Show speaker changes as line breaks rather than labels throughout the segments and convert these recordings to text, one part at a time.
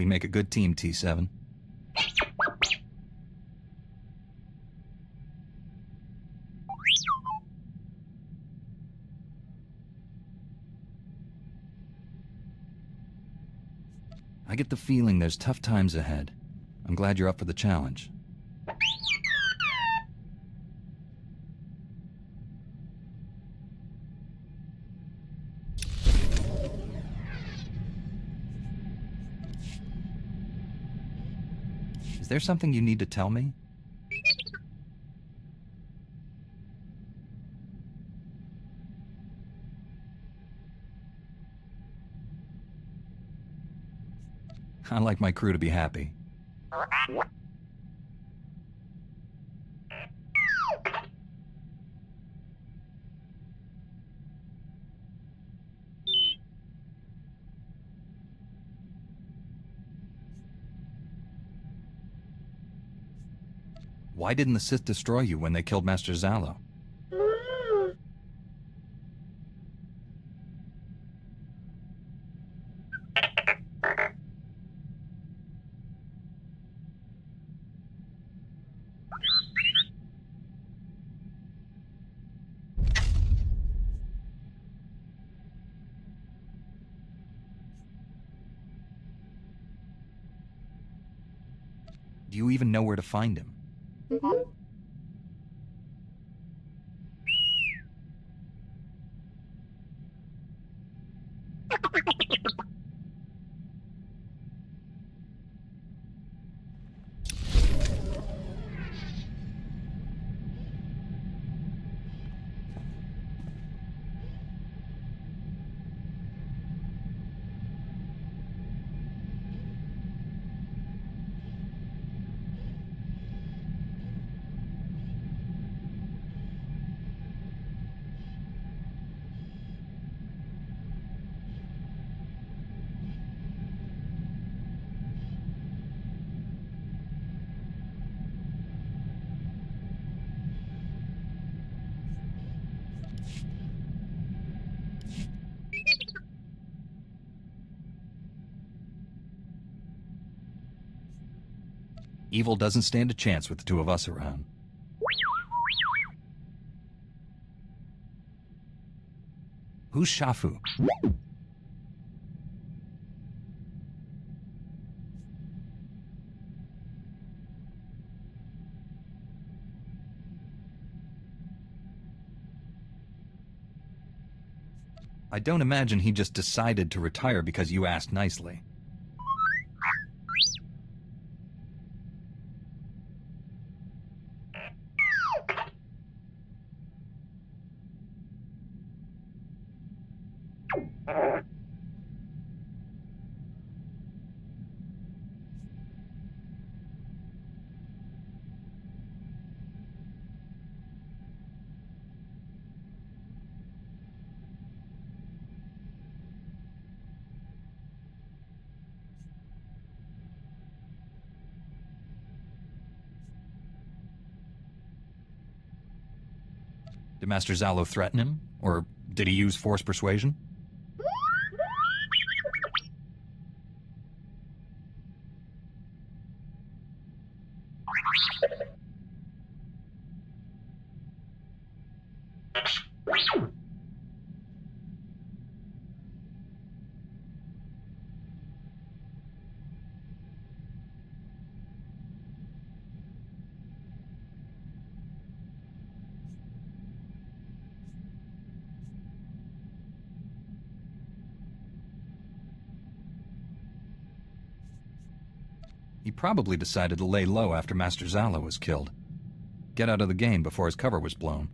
We make a good team, T7. I get the feeling there's tough times ahead. I'm glad you're up for the challenge. Is there something you need to tell me? I like my crew to be happy. Why didn't the Sith destroy you when they killed Master Zalo? Do you even know where to find him? Evil doesn't stand a chance with the two of us around. Who's Shafu? I don't imagine he just decided to retire because you asked nicely. Did Master Zalo threaten him? Or did he use force persuasion? He probably decided to lay low after Master Zalo was killed. Get out of the game before his cover was blown.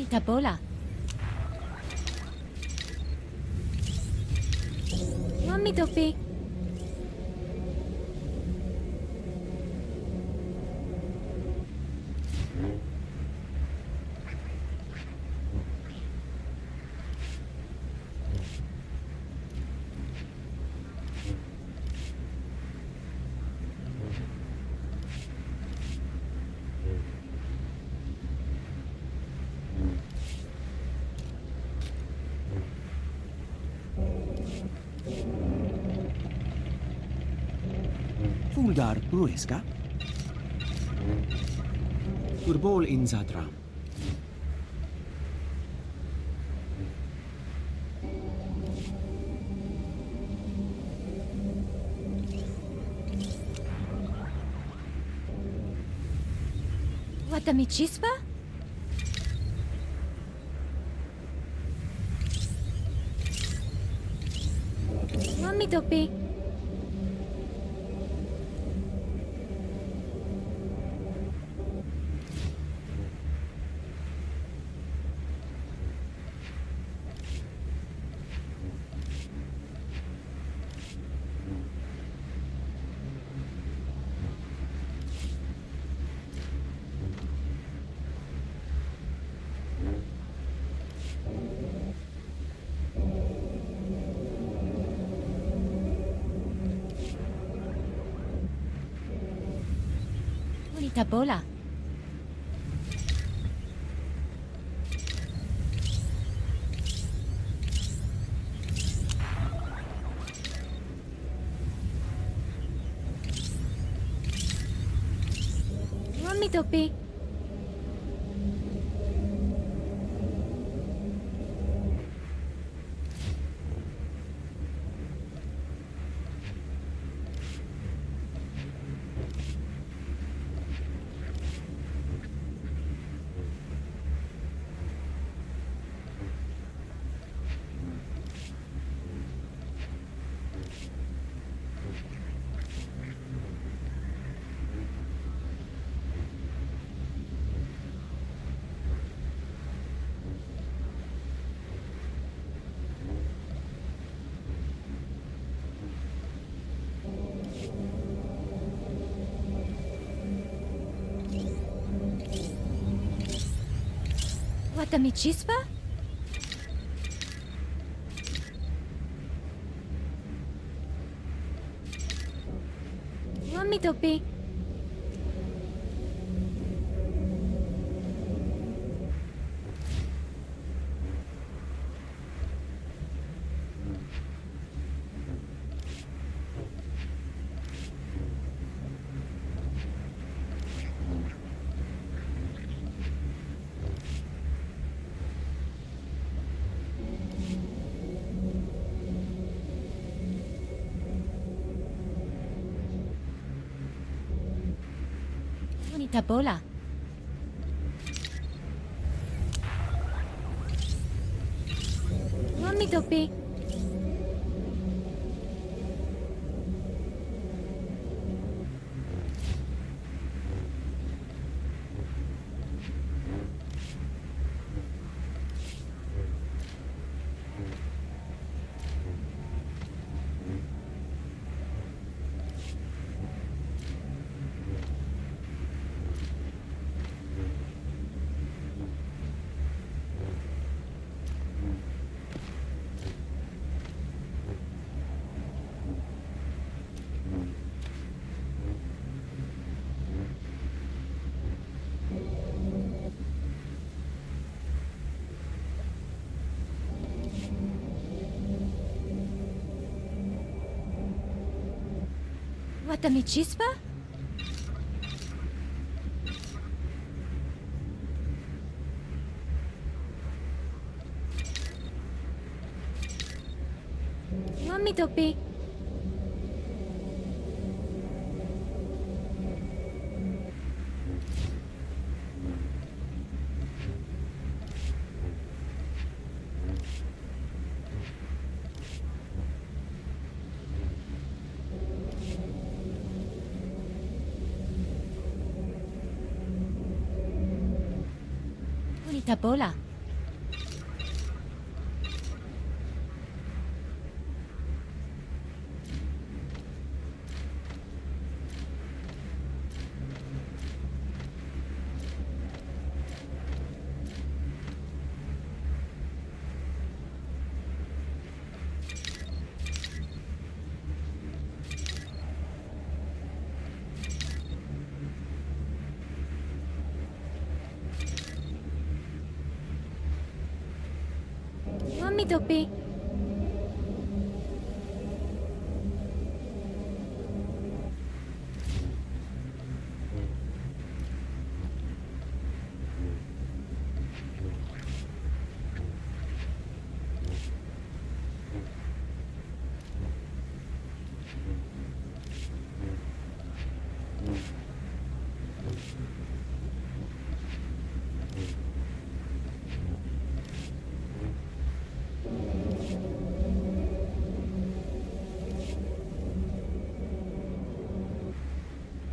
Ngunita bola. Mami topi.
Fulgar Rueska? Turbol in Zatra.
Watami chispa? Mami topi. Ngunita bola. Mami topi. Watami chispa? Mami topi. Ngunita bola. Mami topi. Watami chispa? Mami topi. Ngunita bola. Want me to be?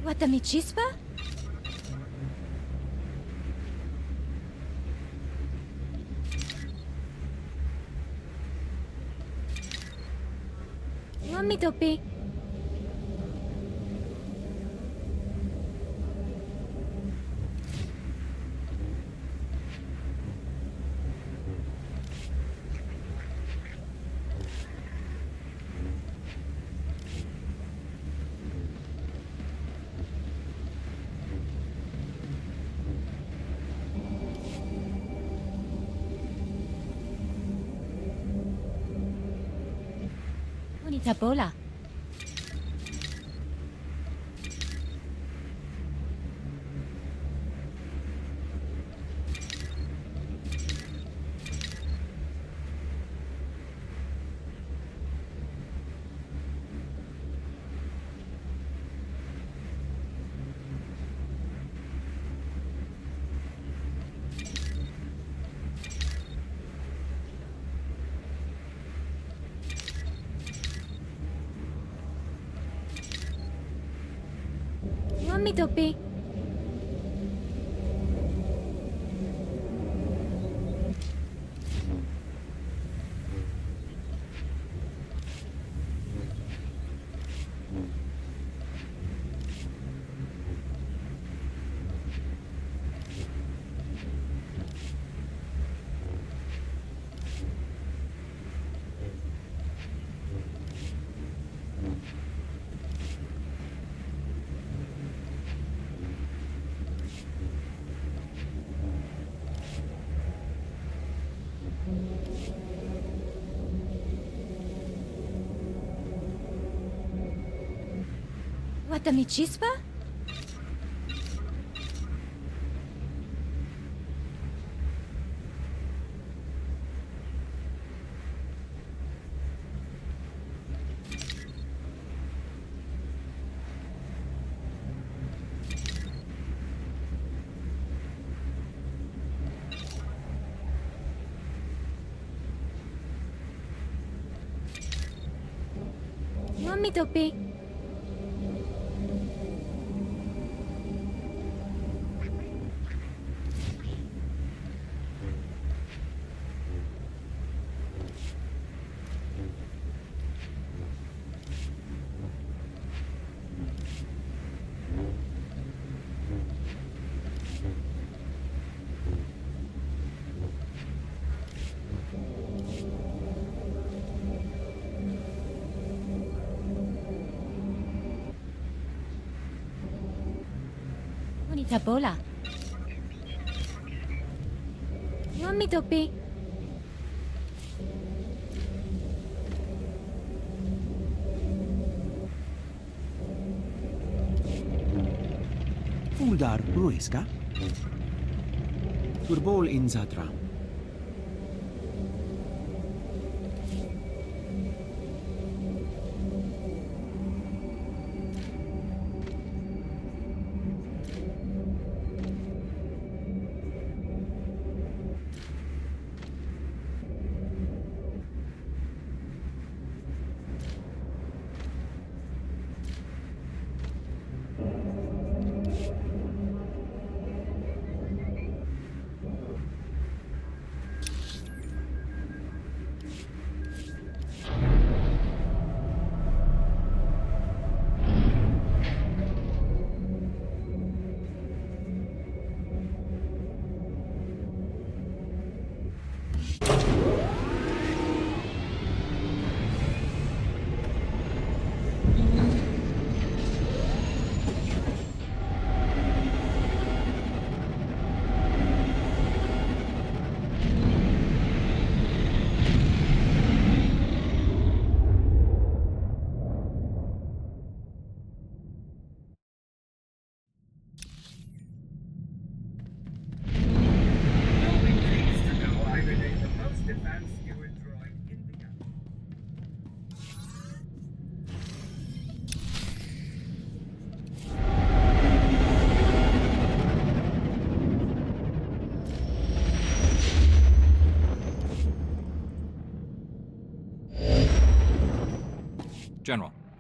What the chispa? Want me to be? Bonita bola. Want me to be? What the chispa? Want me to be? Bonita bola. Want me to be?
Uldar Rueska? Turbol in Zatra.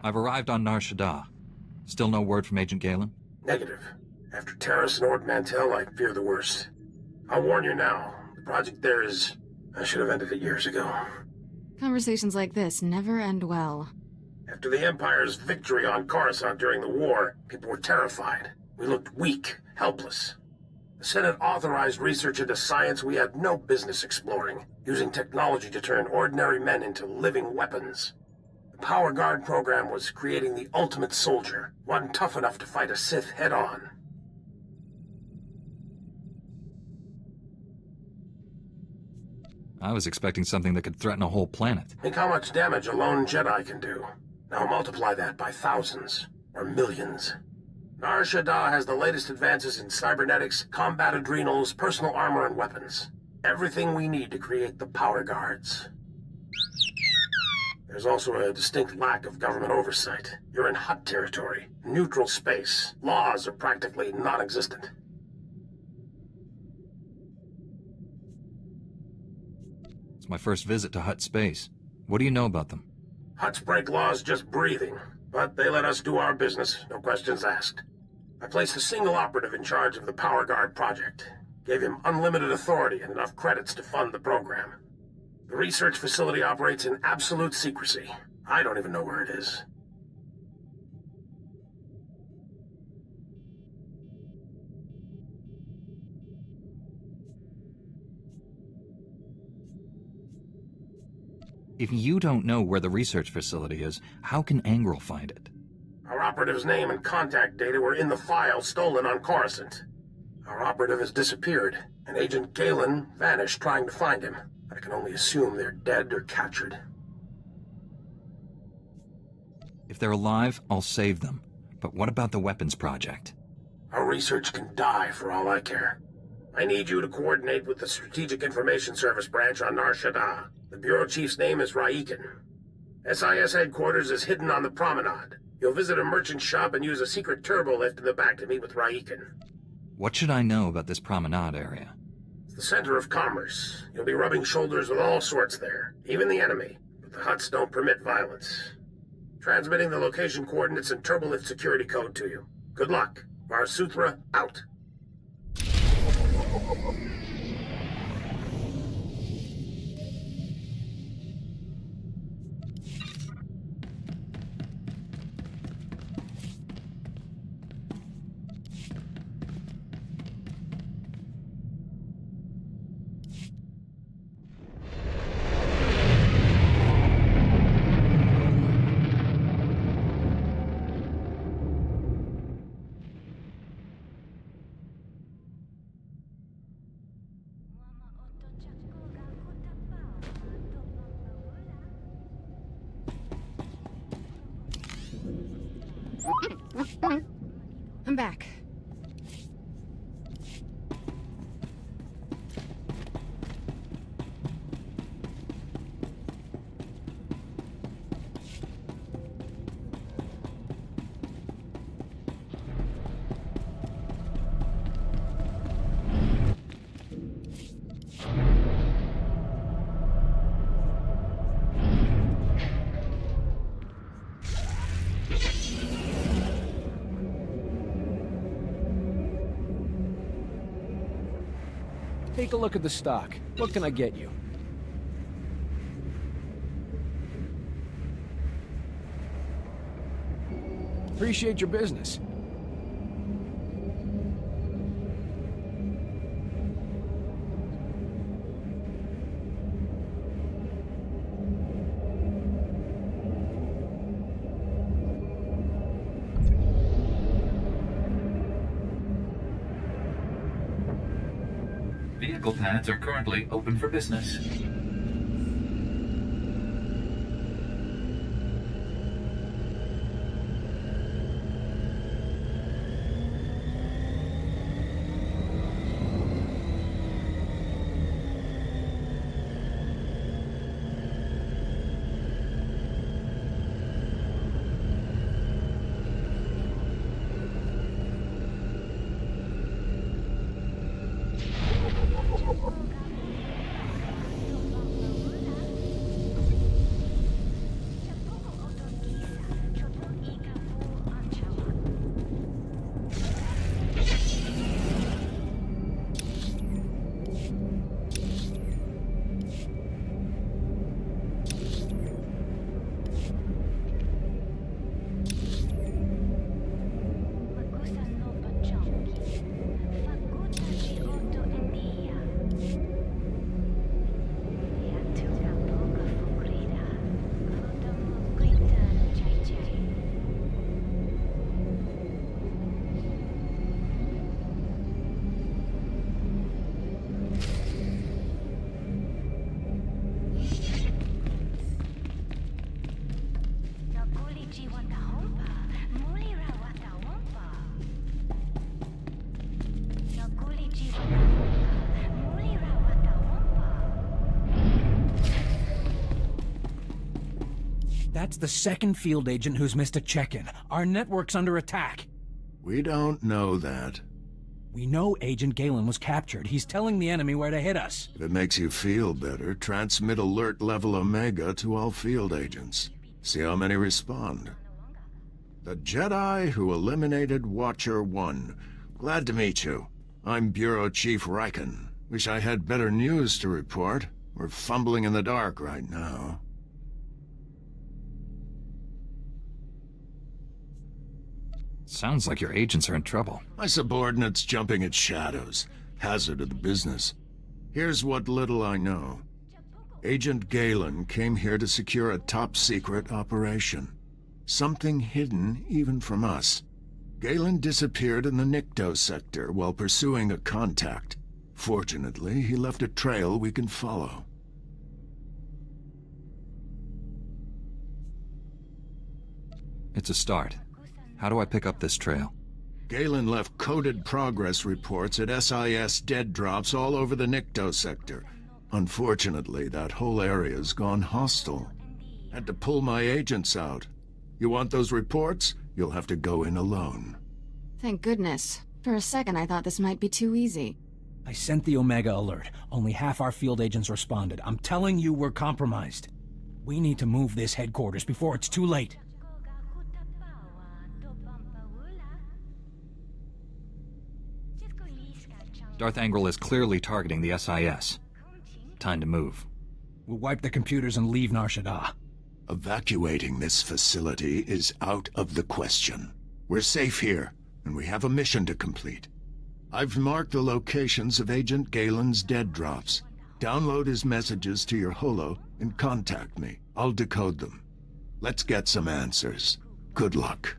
I've arrived on Nar Shaddaa. Still no word from Agent Galen?
Negative. After Terrace and Ord Mantell, I fear the worst. I'll warn you now. The project there is... I should have ended it years ago.
Conversations like this never end well.
After the Empire's victory on Coruscant during the war, people were terrified. We looked weak, helpless. The Senate authorized research into science we had no business exploring, using technology to turn ordinary men into living weapons. The Power Guard program was creating the ultimate soldier, one tough enough to fight a Sith head-on.
I was expecting something that could threaten a whole planet.
Think how much damage a lone Jedi can do. Now multiply that by thousands, or millions. Nar Shaddaa has the latest advances in cybernetics, combat adrenals, personal armor, and weapons. Everything we need to create the Power Guards. There's also a distinct lack of government oversight. You're in Hutt territory, neutral space. Laws are practically non-existent.
It's my first visit to Hutt space. What do you know about them?
Hutts break laws just breathing, but they let us do our business, no questions asked. I placed a single operative in charge of the Power Guard project. Gave him unlimited authority and enough credits to fund the program. The research facility operates in absolute secrecy. I don't even know where it is.
If you don't know where the research facility is, how can Angrel find it?
Our operative's name and contact data were in the file stolen on Coruscant. Our operative has disappeared, and Agent Galen vanished trying to find him. I can only assume they're dead or captured.
If they're alive, I'll save them. But what about the weapons project?
Our research can die for all I care. I need you to coordinate with the Strategic Information Service branch on Nar Shaddaa. The Bureau Chief's name is Raiken. SIS headquarters is hidden on the promenade. You'll visit a merchant shop and use a secret turbo lift in the back to meet with Raiken.
What should I know about this promenade area?
It's the center of commerce. You'll be rubbing shoulders with all sorts there, even the enemy. But the Hutts don't permit violence. Transmitting the location coordinates and turbolift security code to you. Good luck. Varsuthra out.
I'm back.
Take a look at the stock. What can I get you? Appreciate your business.
Vehicle pads are currently open for business.
That's the second field agent who's missed a check-in. Our network's under attack.
We don't know that.
We know Agent Galen was captured. He's telling the enemy where to hit us.
If it makes you feel better, transmit alert level Omega to all field agents. See how many respond. The Jedi who eliminated Watcher 1. Glad to meet you. I'm Bureau Chief Riken. Wish I had better news to report. We're fumbling in the dark right now.
Sounds like your agents are in trouble.
My subordinates jumping at shadows. Hazard of the business. Here's what little I know. Agent Galen came here to secure a top-secret operation. Something hidden even from us. Galen disappeared in the Nikto sector while pursuing a contact. Fortunately, he left a trail we can follow.
It's a start. How do I pick up this trail?
Galen left coded progress reports at SIS dead drops all over the Nikto sector. Unfortunately, that whole area's gone hostile. Had to pull my agents out. You want those reports? You'll have to go in alone.
Thank goodness. For a second, I thought this might be too easy.
I sent the Omega alert. Only half our field agents responded. I'm telling you, we're compromised. We need to move this headquarters before it's too late.
Darth Angral is clearly targeting the SIS. Time to move.
We'll wipe the computers and leave Nar Shaddaa.
Evacuating this facility is out of the question. We're safe here, and we have a mission to complete. I've marked the locations of Agent Galen's dead drops. Download his messages to your holo and contact me. I'll decode them. Let's get some answers. Good luck.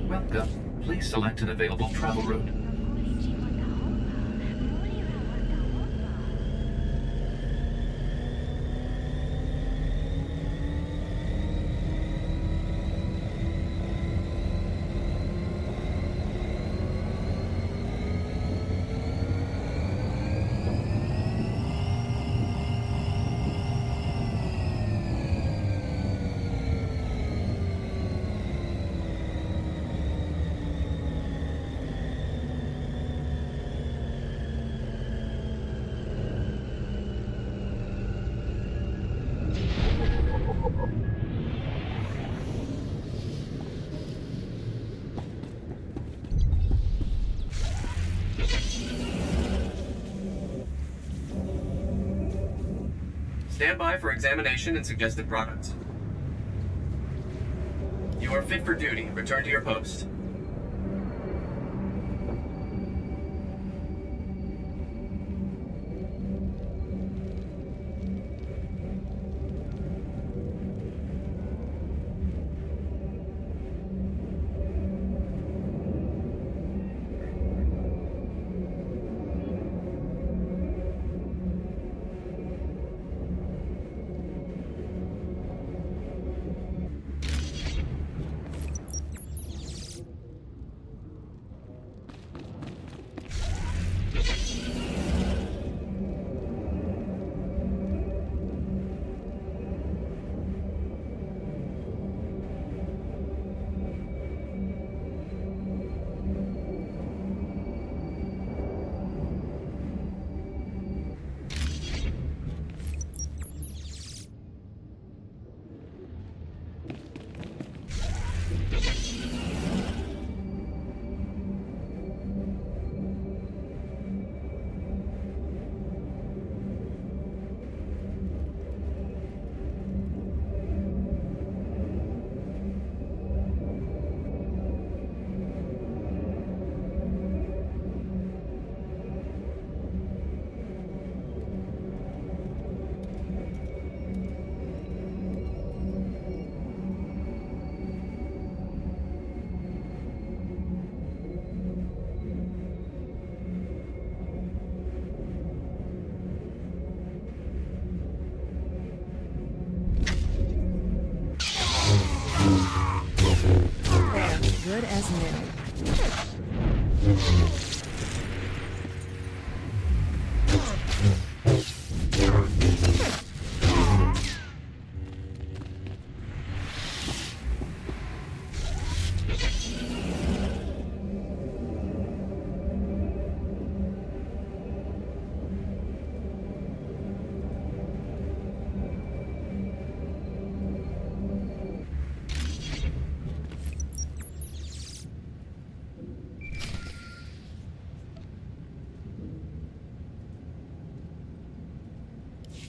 Welcome. Please select an available travel route.
Stand by for examination and suggested products. You are fit for duty. Return to your post.
new.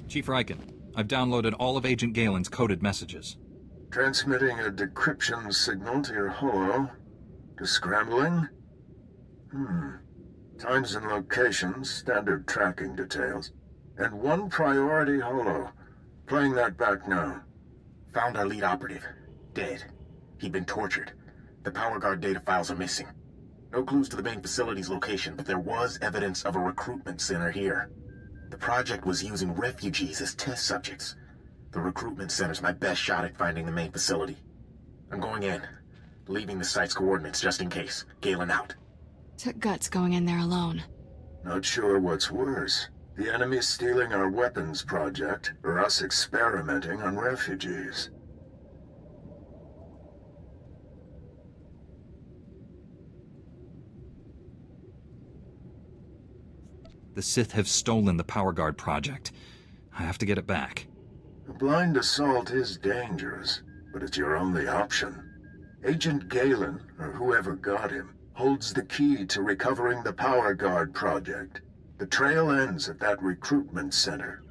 Chief Riken, I've downloaded all of Agent Galen's coded messages.
Transmitting a decryption signal to your holo. Descrambling? Times and locations, standard tracking details. And one priority holo. Playing that back now.
Found our lead operative. Dead. He'd been tortured. The power guard data files are missing. No clues to the main facility's location, but there was evidence of a recruitment center here. The project was using refugees as test subjects. The recruitment center's my best shot at finding the main facility. I'm going in, leaving the site's coordinates just in case. Galen out.
Took guts going in there alone.
Not sure what's worse. The enemy stealing our weapons project, or us experimenting on refugees.
The Sith have stolen the Power Guard project. I have to get it back.
A blind assault is dangerous, but it's your only option. Agent Galen, or whoever got him, holds the key to recovering the Power Guard project. The trail ends at that recruitment center.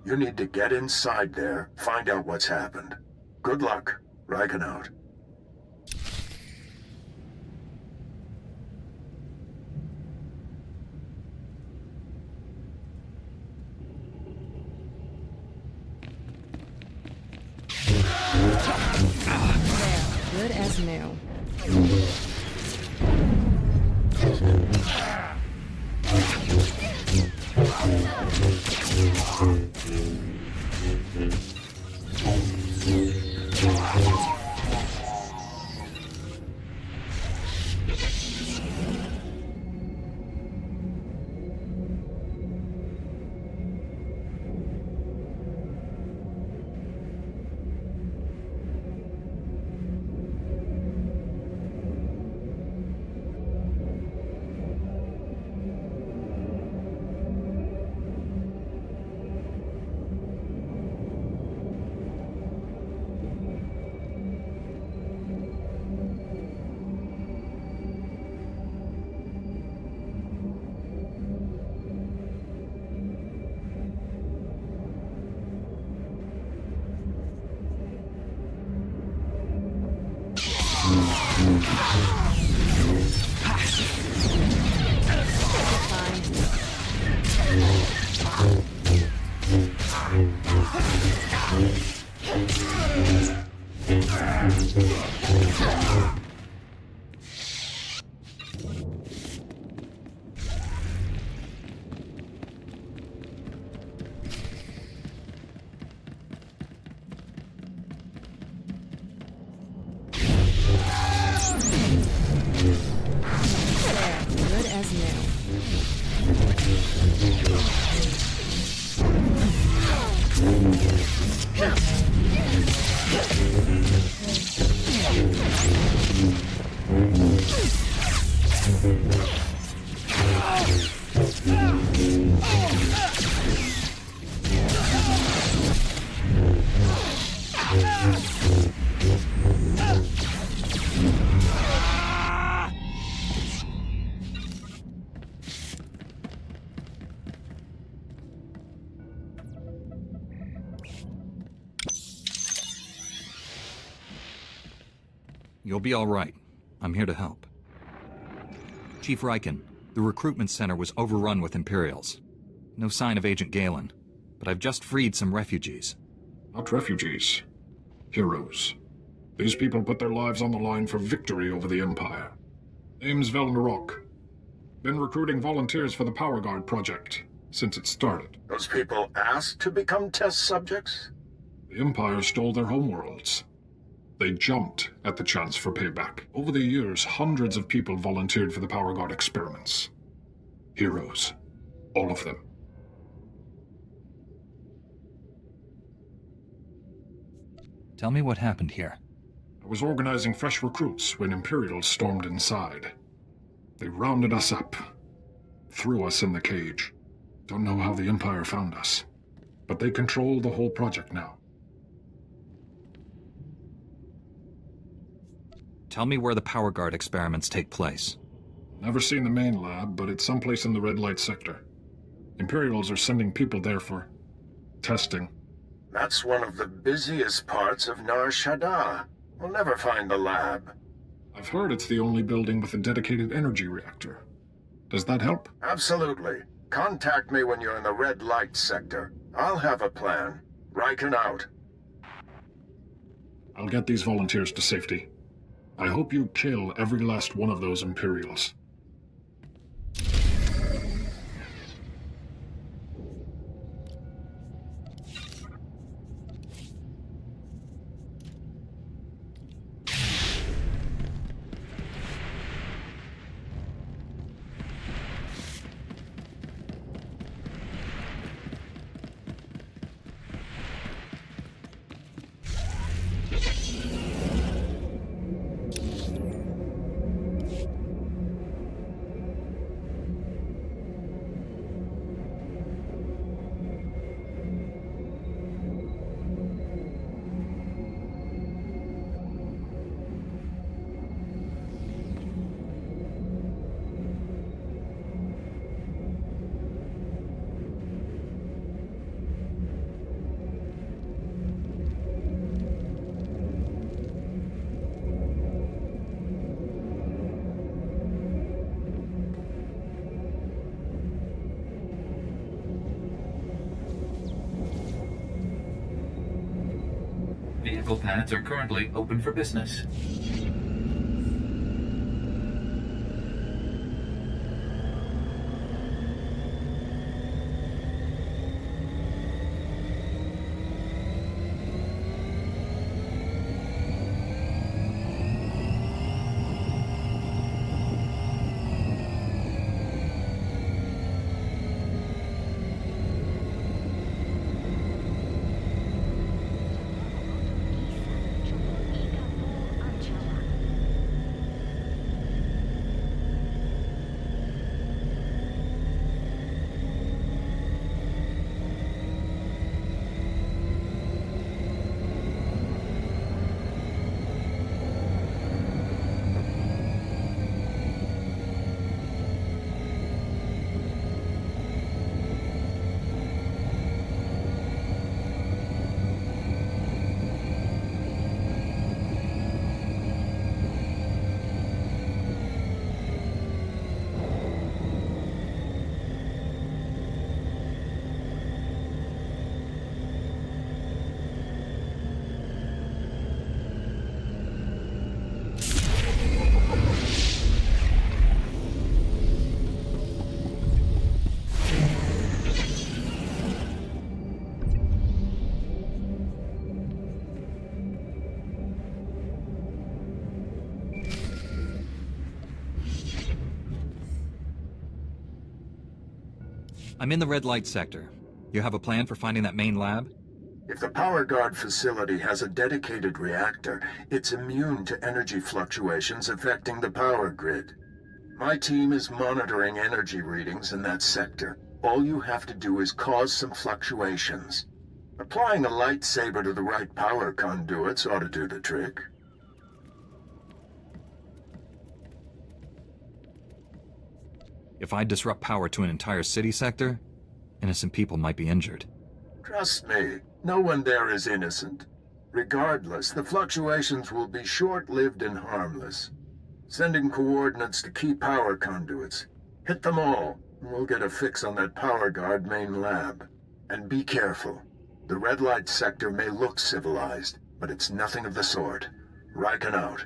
You need to get inside there, find out what's happened. Good luck. Riken out.
Good as new. Good as new.
You'll be all right. I'm here to help. Chief Riken, the recruitment center was overrun with Imperials. No sign of Agent Galen, but I've just freed some refugees.
Not refugees. Heroes. These people put their lives on the line for victory over the Empire. Name's Velnarok. Been recruiting volunteers for the Power Guard project since it started.
Those people asked to become test subjects?
The Empire stole their homeworlds. They jumped at the chance for payback. Over the years, hundreds of people volunteered for the Power Guard experiments. Heroes. All of them.
Tell me what happened here.
I was organizing fresh recruits when Imperials stormed inside. They rounded us up, threw us in the cage. Don't know how the Empire found us, but they control the whole project now.
Tell me where the Power Guard experiments take place.
Never seen the main lab, but it's someplace in the red light sector. Imperials are sending people there for testing.
That's one of the busiest parts of Nar Shaddaa. We'll never find the lab.
I've heard it's the only building with a dedicated energy reactor. Does that help?
Absolutely. Contact me when you're in the red light sector. I'll have a plan. Riken out.
I'll get these volunteers to safety. I hope you kill every last one of those Imperials.
Vehicle pads are currently open for business.
I'm in the red light sector. You have a plan for finding that main lab?
If the Power Guard facility has a dedicated reactor, it's immune to energy fluctuations affecting the power grid. My team is monitoring energy readings in that sector. All you have to do is cause some fluctuations. Applying a lightsaber to the right power conduits ought to do the trick.
If I disrupt power to an entire city sector, innocent people might be injured.
Trust me, no one there is innocent. Regardless, the fluctuations will be short-lived and harmless. Send in coordinates to key power conduits. Hit them all, and we'll get a fix on that Power Guard main lab. And be careful. The red light sector may look civilized, but it's nothing of the sort. Riken out.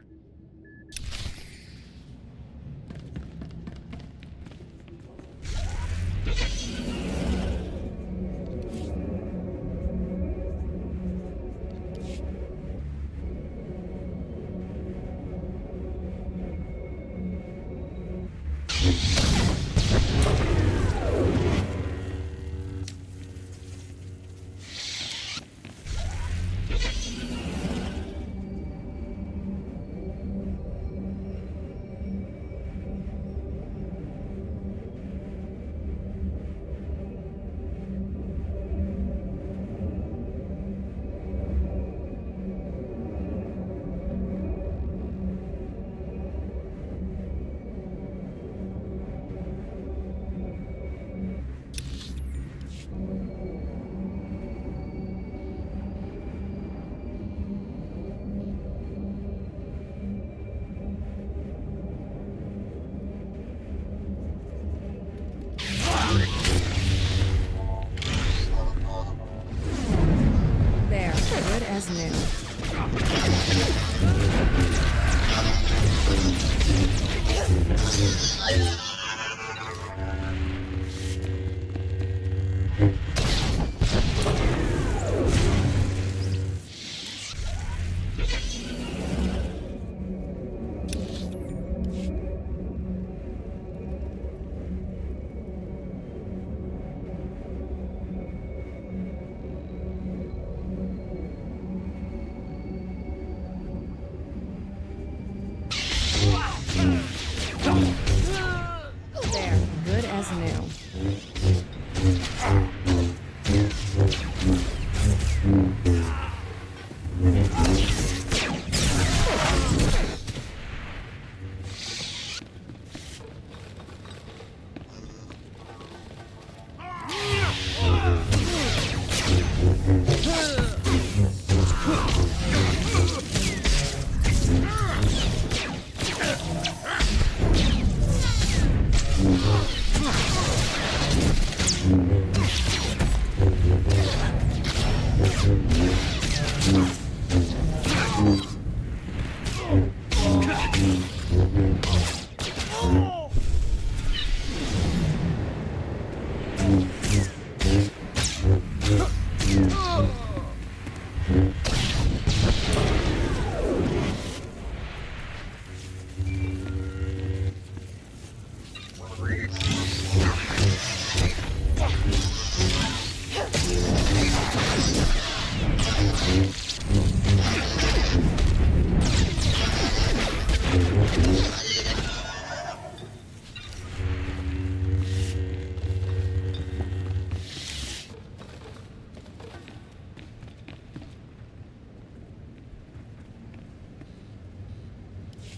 as new. There, good as new.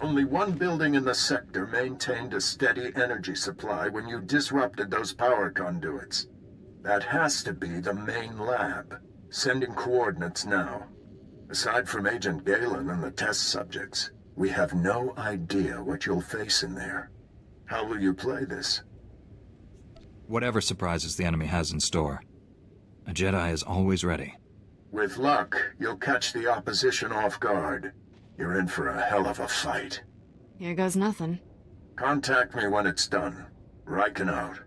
Only one building in the sector maintained a steady energy supply when you disrupted those power conduits. That has to be the main lab. Sending coordinates now. Aside from Agent Galen and the test subjects, we have no idea what you'll face in there. How will you play this?
Whatever surprises the enemy has in store, a Jedi is always ready.
With luck, you'll catch the opposition off guard. You're in for a hell of a fight.
Here goes nothing.
Contact me when it's done. Riken out.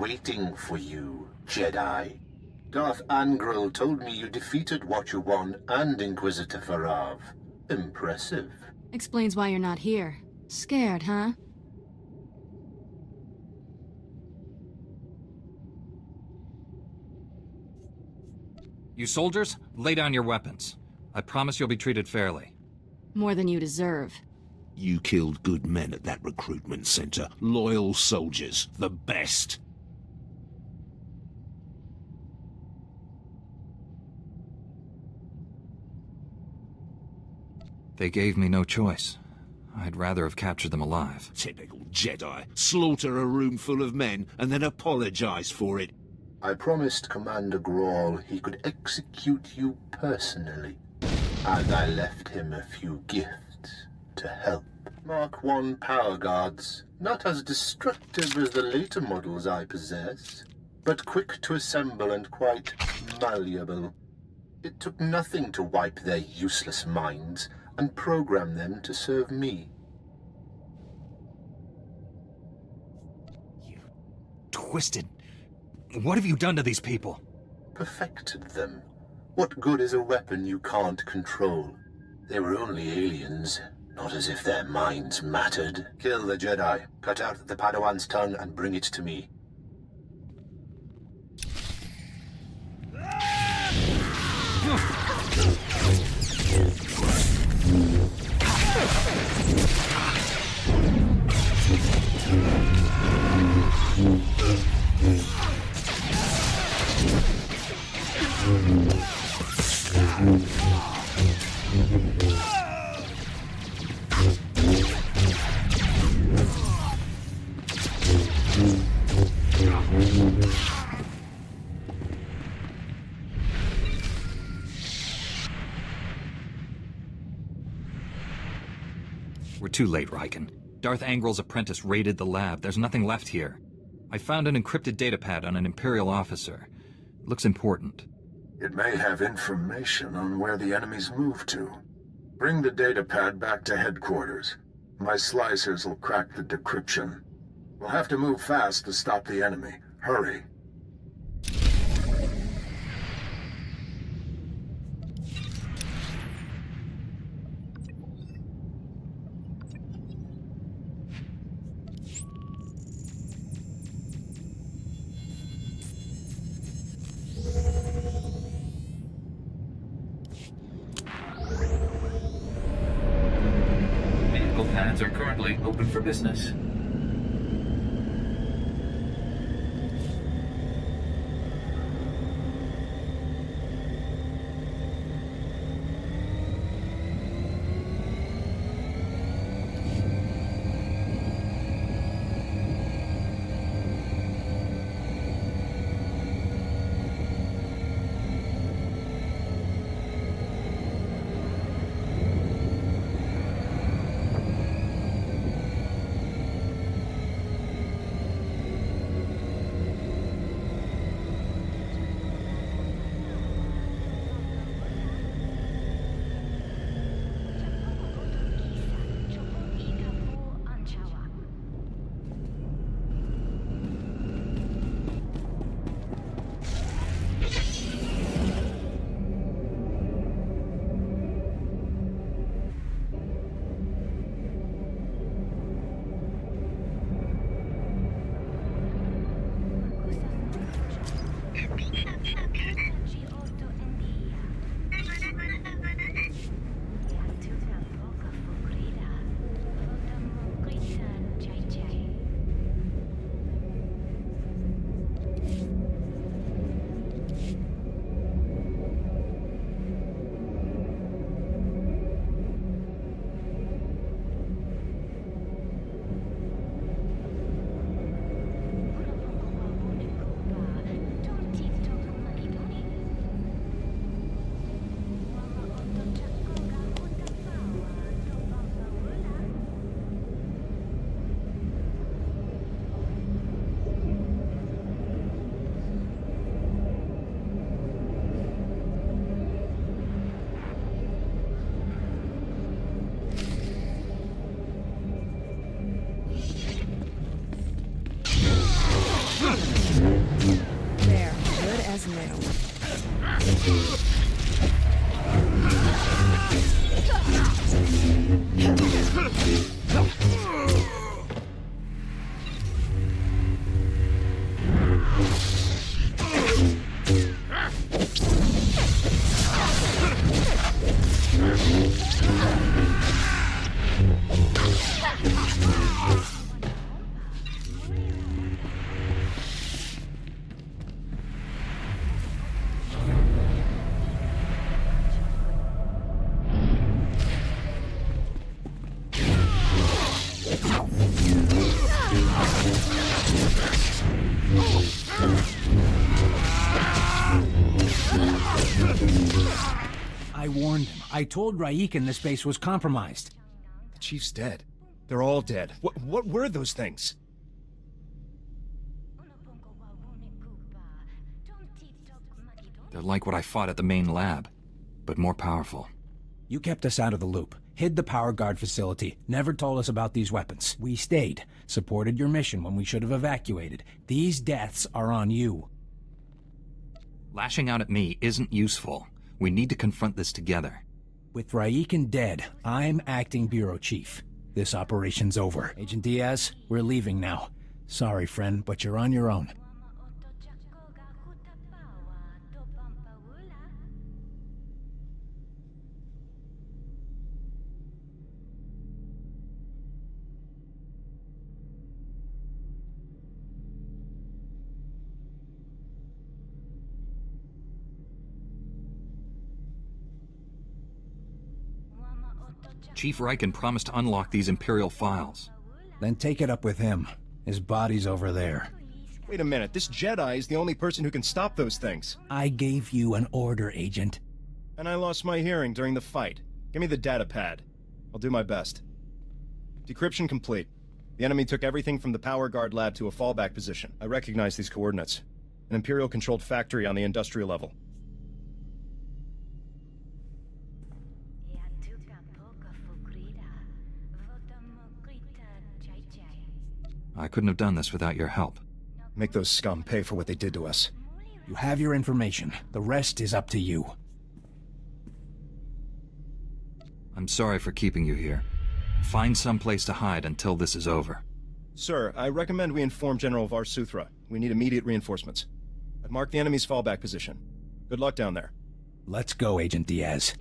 waiting for you, Jedi. Darth Angral told me you defeated Watcher 1 and Inquisitor Farav. Impressive.
Explains why you're not here. Scared, huh?
You soldiers, lay down your weapons. I promise you'll be treated fairly.
More than you deserve.
You killed good men at that recruitment center. Loyal soldiers. The best.
They gave me no choice. I'd rather have captured them alive.
Typical Jedi. Slaughter a room full of men and then apologize for it.
I promised Commander Grawl he could execute you personally. And I left him a few gifts to help. Mark 1 power guards, not as destructive as the later models I possess, but quick to assemble and quite malleable. It took nothing to wipe their useless minds and program them to serve me.
You twisted... What have you done to these people?
Perfected them. What good is a weapon you can't control? They were only aliens, not as if their minds mattered. Kill the Jedi, cut out the Padawan's tongue and bring it to me.
We're too late, Riken. Darth Angral's apprentice raided the lab. There's nothing left here. I found an encrypted datapad on an Imperial officer. It looks important.
It may have information on where the enemies moved to. Bring the datapad back to headquarters. My slicers will crack the decryption. We'll have to move fast to stop the enemy. Hurry.
Vehicle pads are currently open for business.
warned him. I told Raikin this base was compromised.
The Chief's dead. They're all dead. What were those things?
They're like what I fought at the main lab, but more powerful.
You kept us out of the loop, hid the power guard facility, never told us about these weapons. We stayed, supported your mission when we should have evacuated. These deaths are on you.
Lashing out at me isn't useful. We need to confront this together.
With Raikin dead, I'm acting bureau chief. This operation's over. Agent Diaz, we're leaving now. Sorry, friend, but you're on your own.
Chief Riken promised to unlock these Imperial files.
Then take it up with him. His body's over there.
Wait a minute, this Jedi is the only person who can stop those things.
I gave you an order, Agent.
And I lost my hearing during the fight. Give me the data pad. I'll do my best. Decryption complete. The enemy took everything from the power guard lab to a fallback position. I recognize these coordinates. An Imperial-controlled factory on the industrial level.
I couldn't have done this without your help.
Make those scum pay for what they did to us.
You have your information. The rest is up to you.
I'm sorry for keeping you here. Find some place to hide until this is over.
Sir, I recommend we inform General Varsuthra. We need immediate reinforcements. I've marked the enemy's fallback position. Good luck down there.
Let's go, Agent Diaz.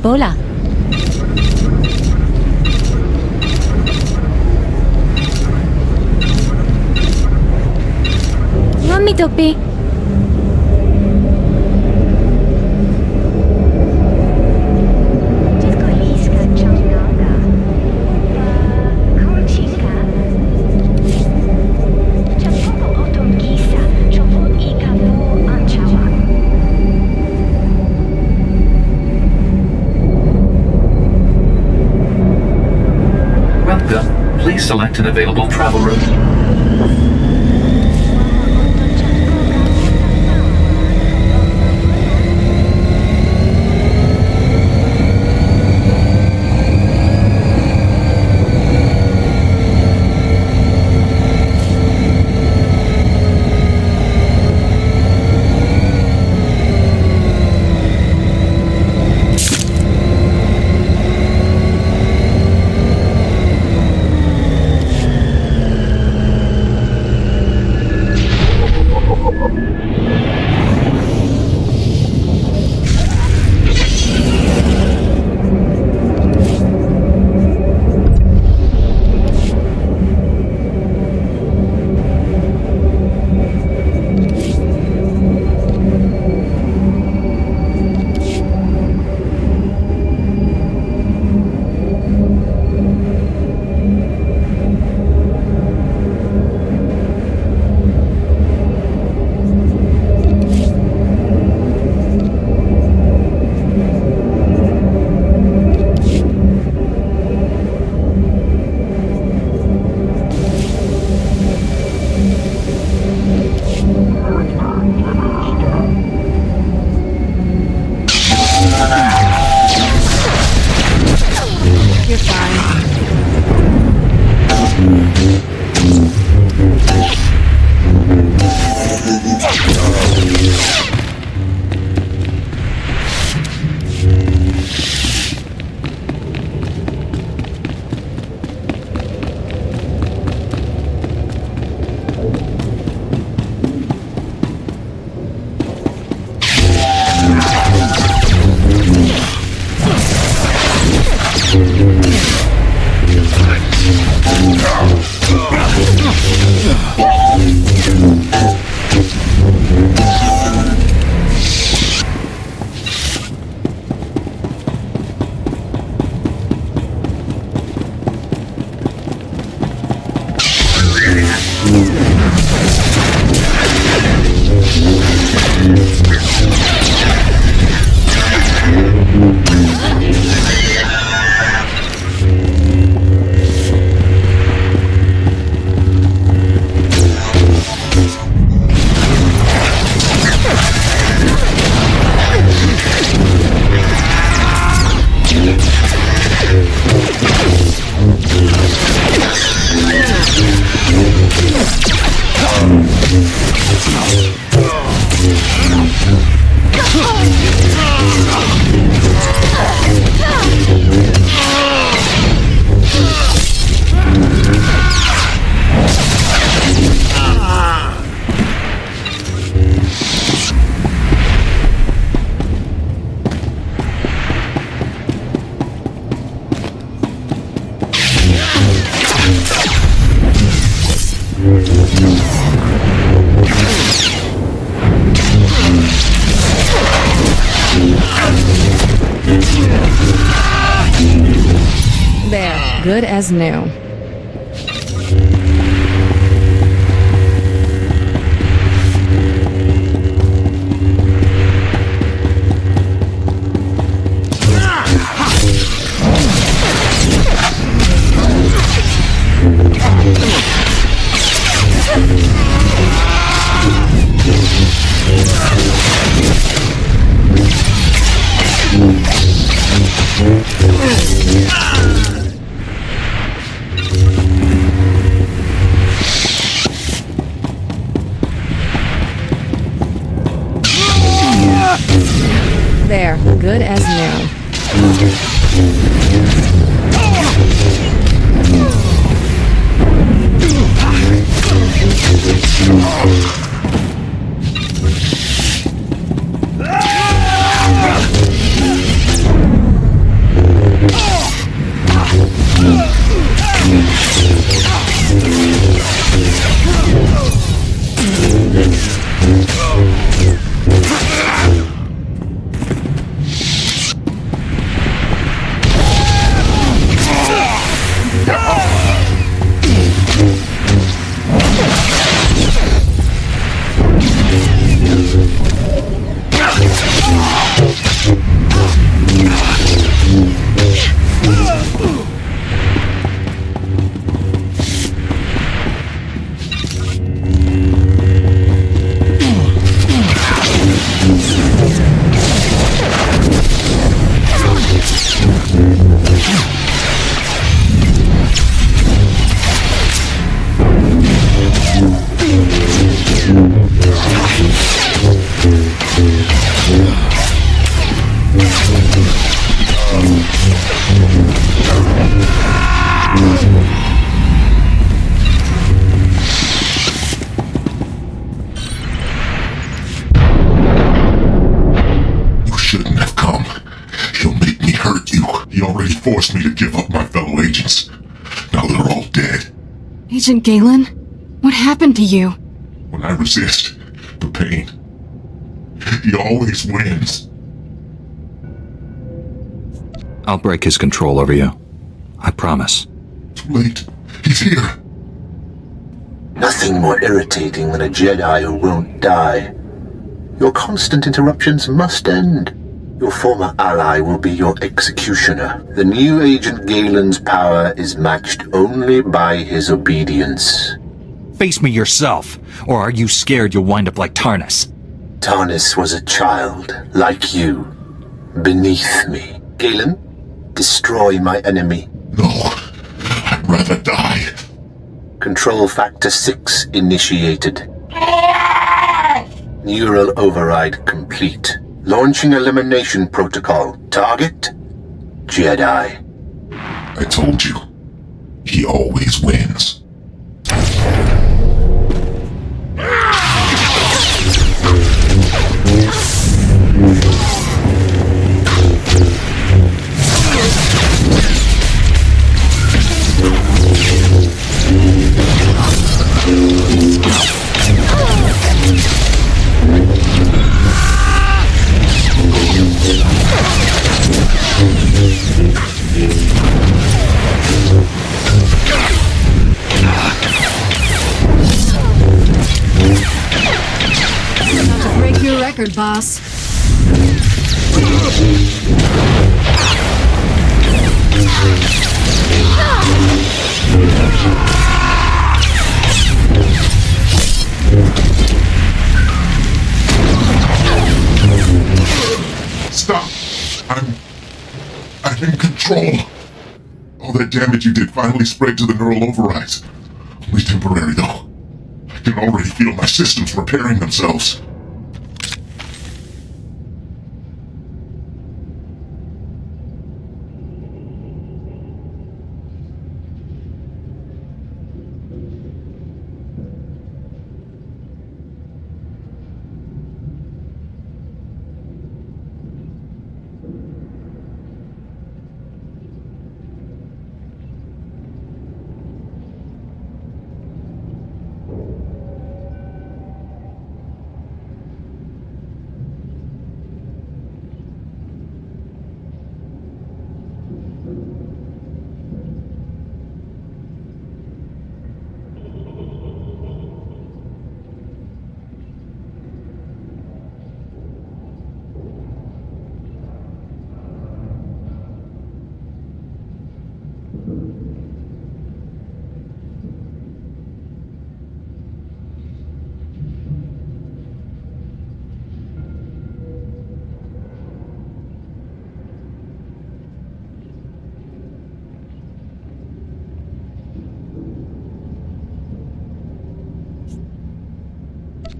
Bola. You want me to be?
Please select an available travel route.
You're fine. There, good as new. There, good as new.
Forced me to give up my fellow agents. Now they're all dead.
Agent Galen? What happened to you?
When I resist the pain, he always wins.
I'll break his control over you. I promise.
Too late. He's here.
Nothing more irritating than a Jedi who won't die. Your constant interruptions must end. Your former ally will be your executioner. The new Agent Galen's power is matched only by his obedience.
Face me yourself, or are you scared you'll wind up like Tarnus?
Tarnus was a child, like you, beneath me. Galen, destroy my enemy.
No. I'd rather die.
Control Factor 6 initiated. Neural override complete. Launching elimination protocol. Target? Jedi.
I told you. He always wins.
About to break your record, boss.
Stop! I'm in control. All that damage you did finally spread to the neural overrides. Only temporary, though. I can already feel my systems repairing themselves.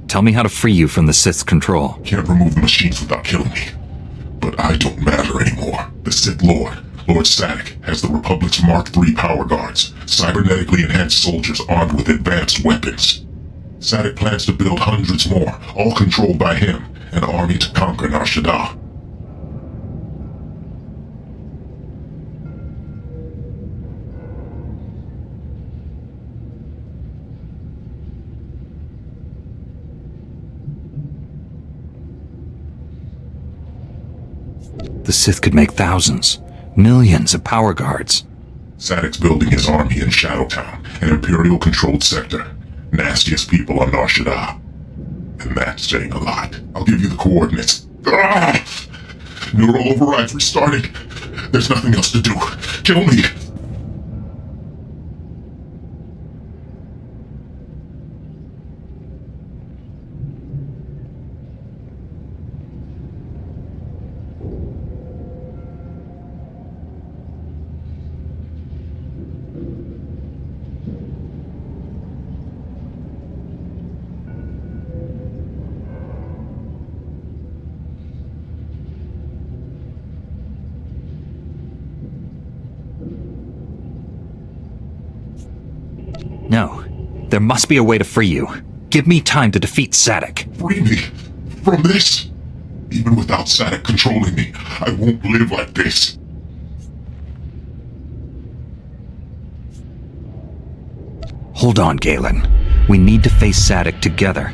Tell me how to free you from the Sith's control.
Can't remove the machines without killing me. But I don't matter anymore. The Sith Lord, Lord Sadek, has the Republic's Mark III power guards, cybernetically enhanced soldiers armed with advanced weapons. Sadek plans to build hundreds more, all controlled by him, an army to conquer Nar Shaddaa.
The Sith could make thousands, millions of power guards.
Sadek's building his army in Shadowtown, an Imperial-controlled sector. Nastiest people on Nar Shaddaa. And that's saying a lot. I'll give you the coordinates. Ah! Neural overrides restarting. There's nothing else to do. Kill me!
No. There must be a way to free you. Give me time to defeat Sadek.
Free me from this? Even without Sadek controlling me, I won't live like this.
Hold on, Galen. We need to face Sadek together.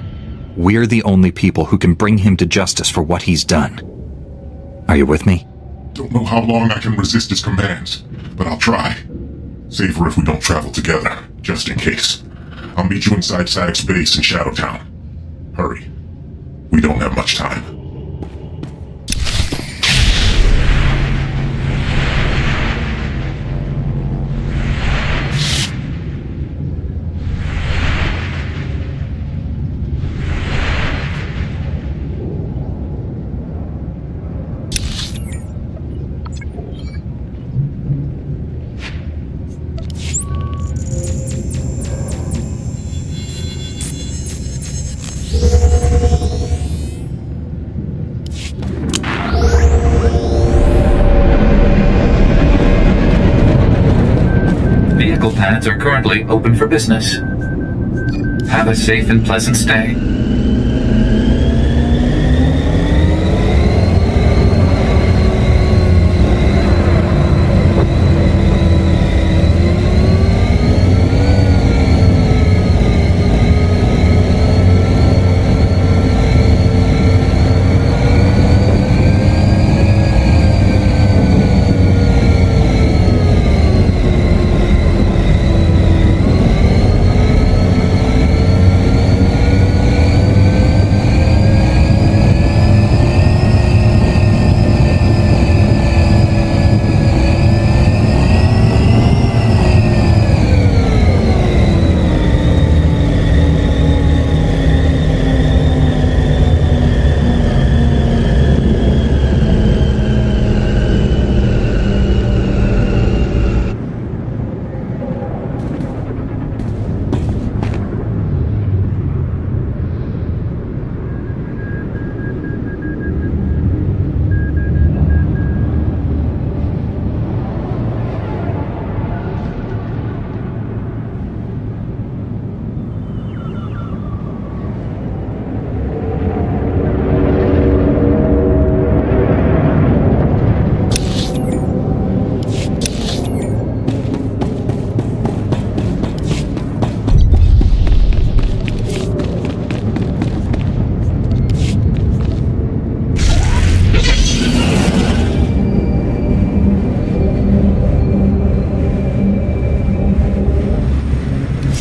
We're the only people who can bring him to justice for what he's done. Are you with me?
Don't know how long I can resist his commands, but I'll try. Safer if we don't travel together, just in case. I'll meet you inside Sadek's base in Shadowtown. Hurry. We don't have much time.
planets are currently open for business. Have a safe and pleasant stay.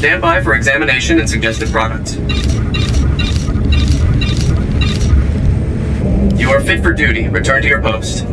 Stand by for examination and suggested products. You are fit for duty. Return to your post.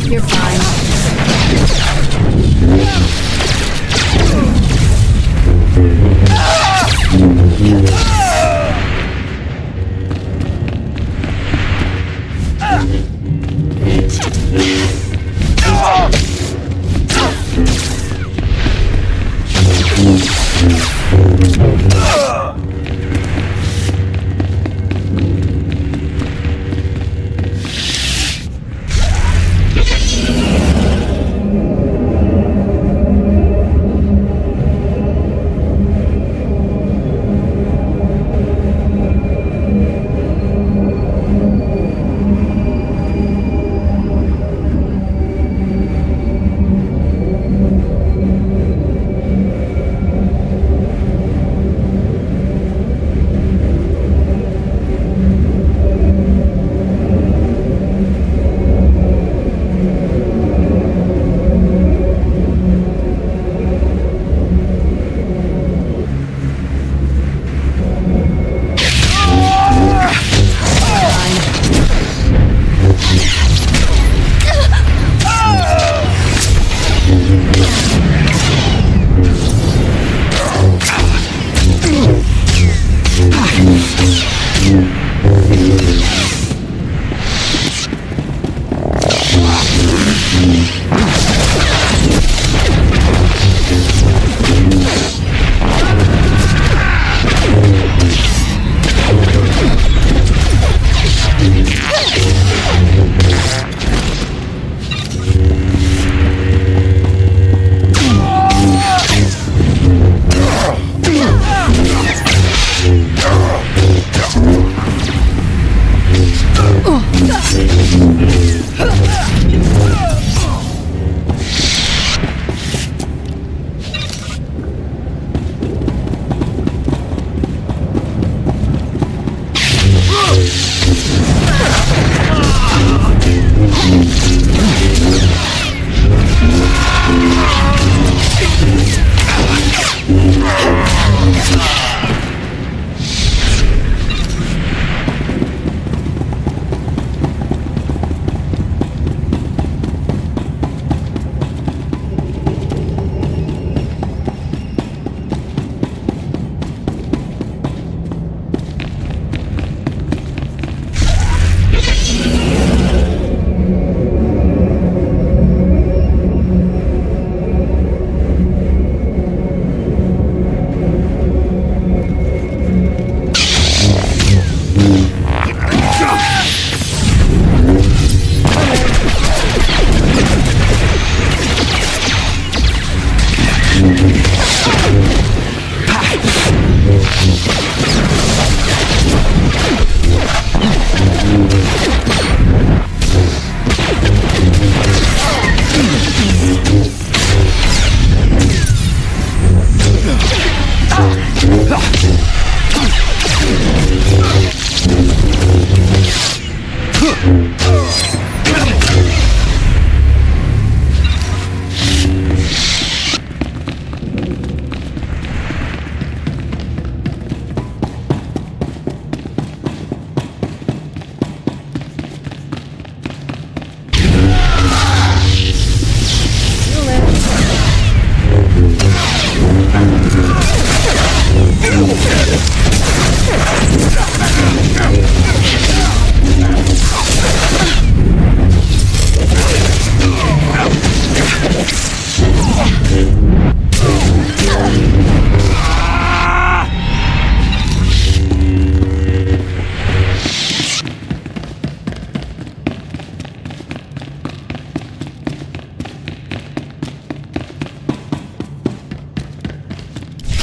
You're fine.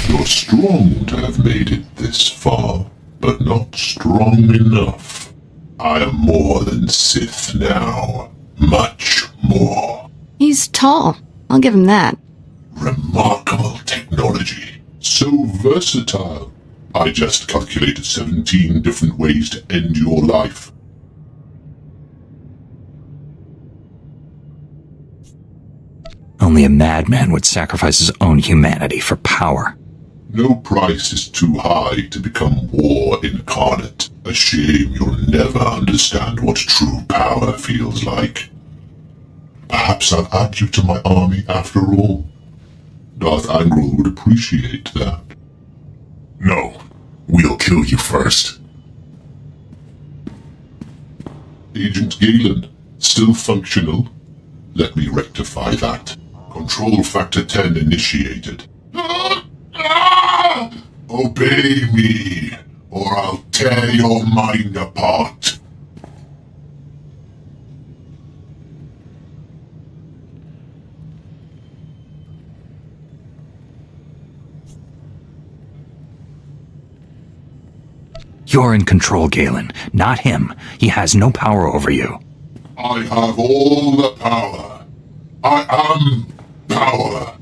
You're strong to have made it this far, but not strong enough. I am more than Sith now. Much more.
He's tall. I'll give him that.
Remarkable technology. So versatile. I just calculated 17 different ways to end your life.
Only a madman would sacrifice his own humanity for power.
No price is too high to become war incarnate. A shame you'll never understand what true power feels like. Perhaps I'll add you to my army after all. Darth Angral would appreciate that. No, we'll kill you first. Agent Galen, still functional? Let me rectify that. Control Factor 10 initiated. Obey me, or I'll tear your mind apart.
You're in control, Galen, not him. He has no power over you.
I have all the power. I am power.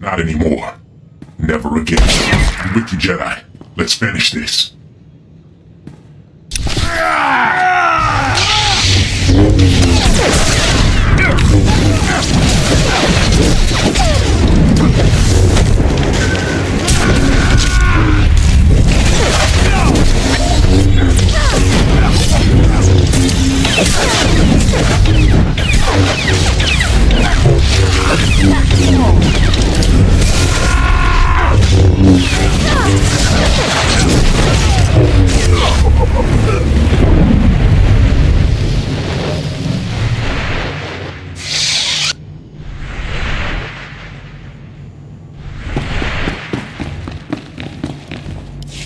Not anymore. Never again. I'm with you, Jedi. Let's finish this.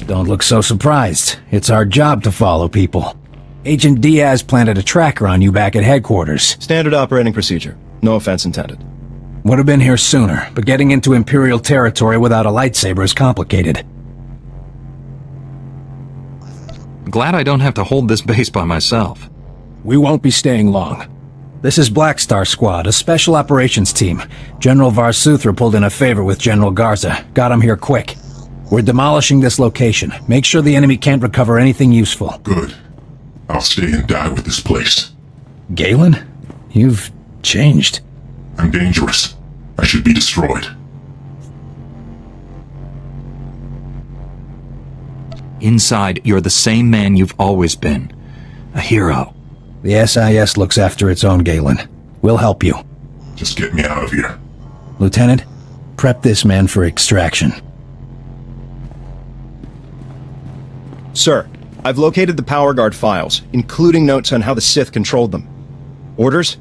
Don't look so surprised. It's our job to follow people. Agent Diaz planted a tracker on you back at headquarters.
Standard operating procedure. No offense intended.
Would have been here sooner, but getting into Imperial territory without a lightsaber is complicated.
Glad I don't have to hold this base by myself.
We won't be staying long. This is Black Star Squad, a special operations team. General Varsuthra pulled in a favor with General Garza. Got him here quick. We're demolishing this location. Make sure the enemy can't recover anything useful.
Good. I'll stay and die with this place.
Galen? You've changed.
I'm dangerous. I should be destroyed.
Inside, you're the same man you've always been. A hero.
The SIS looks after its own, Galen. We'll help you.
Just get me out of here.
Lieutenant, prep this man for extraction.
Sir, I've located the Power Guard files, including notes on how the Sith controlled them. Orders?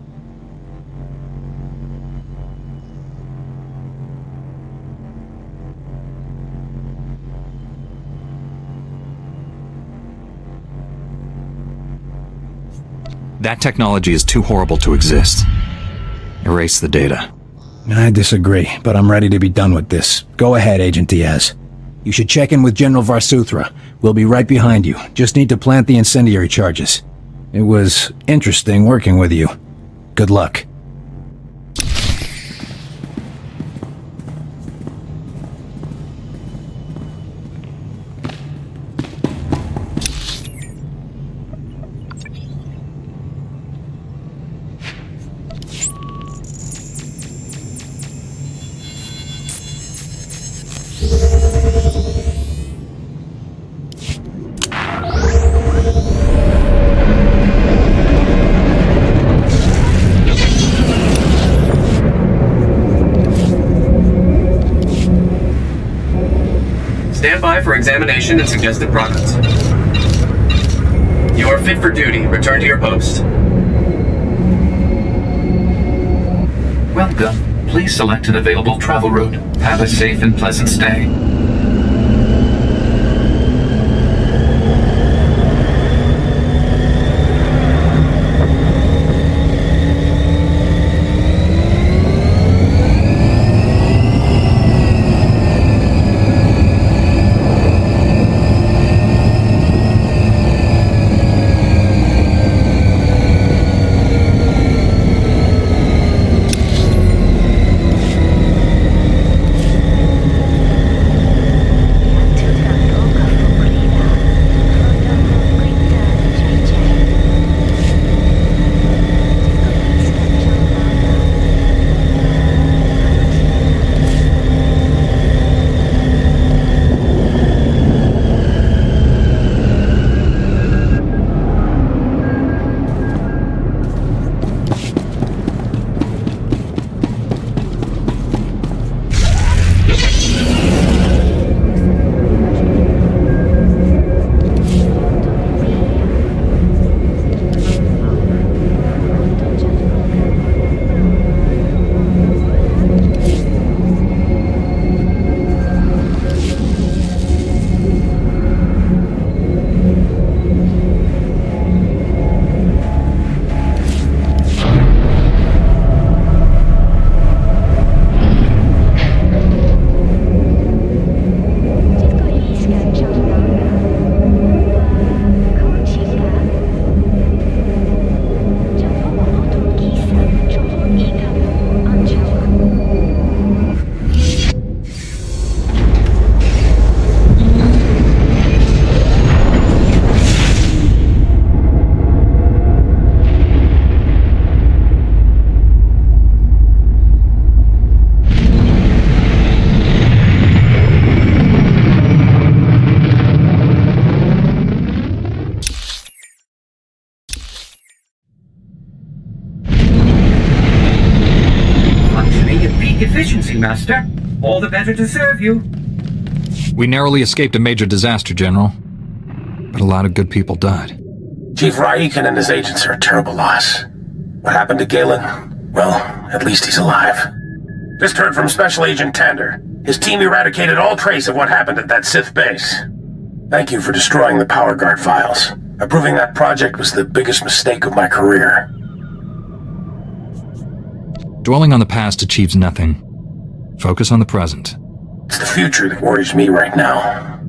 That technology is too horrible to exist. Erase the data.
I disagree, but I'm ready to be done with this. Go ahead, Agent Diaz. You should check in with General Varsuthra. We'll be right behind you. Just need to plant the incendiary charges. It was interesting working with you. Good luck.
Stand by for examination and suggested products. You are fit for duty. Return to your post.
Well done. Please select an available travel route. Have a safe and pleasant stay.
Efficiency, Master. All the better to serve you.
We narrowly escaped a major disaster, General. But a lot of good people died.
Chief Raiken and his agents are a terrible loss. What happened to Galen? Well, at least he's alive. Just heard from Special Agent Tander. His team eradicated all trace of what happened at that Sith base. Thank you for destroying the Power Guard files. Approving that project was the biggest mistake of my career.
Dwelling on the past achieves nothing. Focus on the present.
It's the future that worries me right now.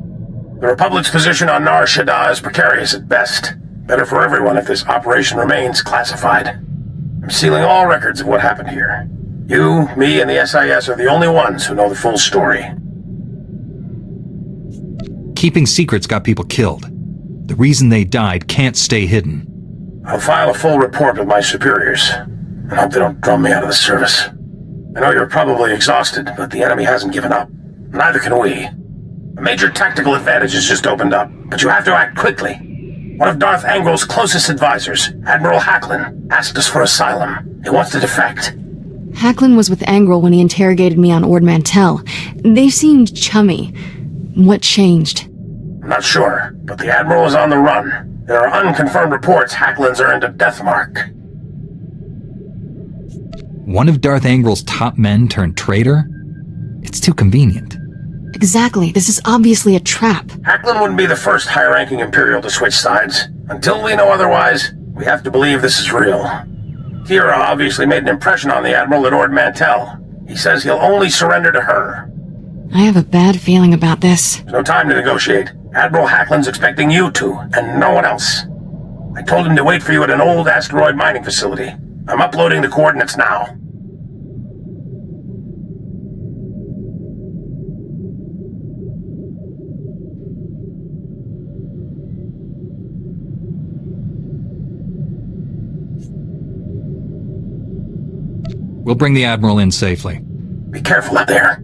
The Republic's position on Nar Shaddaa is precarious at best. Better for everyone if this operation remains classified. I'm sealing all records of what happened here. You, me, and the SIS are the only ones who know the full story.
Keeping secrets got people killed. The reason they died can't stay hidden.
I'll file a full report with my superiors. I hope they don't drum me out of the service. I know you're probably exhausted, but the enemy hasn't given up. Neither can we. A major tactical advantage has just opened up, but you have to act quickly. One of Darth Angrel's closest advisors, Admiral Hacklin, asked us for asylum. He wants to defect.
Hacklin was with Angrel when he interrogated me on Ord Mantell. They seemed chummy. What changed?
I'm not sure, but the Admiral is on the run. There are unconfirmed reports Hacklin's earned a death mark.
One of Darth Angrel's top men turned traitor? It's too convenient.
Exactly. This is obviously a trap.
Hacklin wouldn't be the first high-ranking Imperial to switch sides. Until we know otherwise, we have to believe this is real. Kira obviously made an impression on the Admiral at Ord Mantell. He says he'll only surrender to her.
I have a bad feeling about this.
There's no time to negotiate. Admiral Hacklin's expecting you to, and no one else. I told him to wait for you at an old asteroid mining facility. I'm uploading the coordinates now.
We'll bring the Admiral in safely.
Be careful out there.